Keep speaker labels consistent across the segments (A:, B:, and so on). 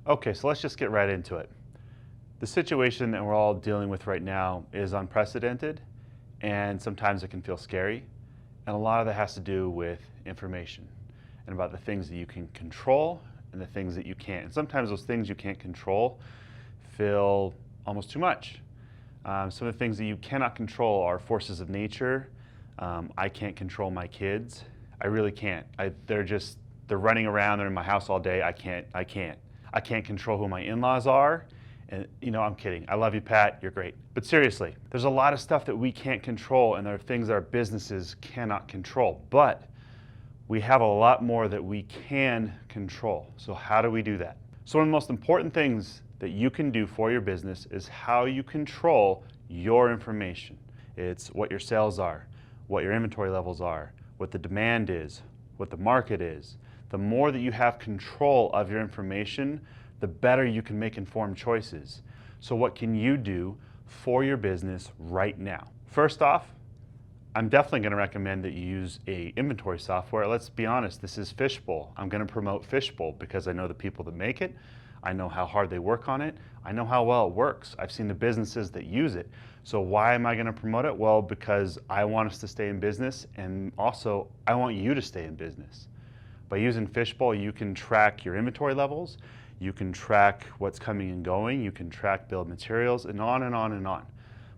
A: Okay, so let's just get right into it. The situation that we're all dealing with right now is unprecedented, and sometimes it can feel scary. And a lot of that has to do with information and about the things that you can control and the things that you can't. And sometimes those things you can't control feel almost too much. Some of the things that you cannot control are forces of nature. I can't control my kids. I really can't. They're running around. They're in my house all day. I can't control who my in-laws are. And I'm kidding. I love you, Pat. You're great. But seriously, there's a lot of stuff that we can't control, and there are things our businesses cannot control. But we have a lot more that we can control. So how do we do that? So one of the most important things that you can do for your business is how you control your information. It's what your sales are, what your inventory levels are, what the demand is, what the market is. The more that you have control of your information, the better you can make informed choices. So what can you do for your business right now? First off, I'm definitely going to recommend that you use a inventory software. Let's be honest, this is Fishbowl. I'm going to promote Fishbowl because I know the people that make it. I know how hard they work on it. I know how well it works. I've seen the businesses that use it. So why am I going to promote it? Well, because I want us to stay in business, and also I want you to stay in business. By using Fishbowl, you can track your inventory levels, you can track what's coming and going, you can track bill of materials, and on and on and on.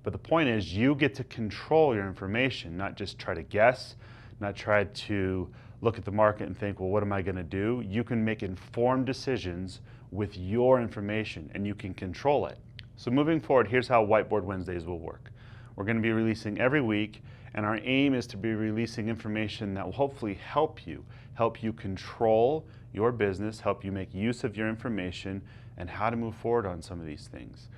A: But the point is, you get to control your information, not just try to guess, not try to look at the market and think, well, what am I going to do? You can make informed decisions with your information, and you can control it. So moving forward, here's how Whiteboard Wednesdays will work. We're going to be releasing every week, and our aim is to be releasing information that will hopefully help you control your business, help you make use of your information, and how to move forward on some of these things.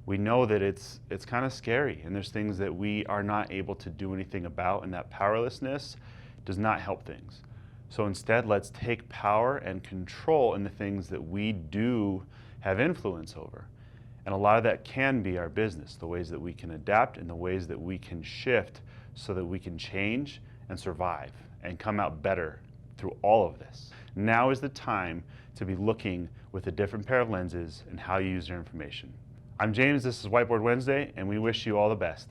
A: We know that it's kind of scary, and there's things that we are not able to do anything about, and that powerlessness does not help things. So instead, let's take power and control in the things that we do have influence over. And a lot of that can be our business, the ways that we can adapt and the ways that we can shift so that we can change and survive and come out better through all of this. Now is the time to be looking with a different pair of lenses in how you use your information. I'm James, this is Whiteboard Wednesday, and we wish you all the best.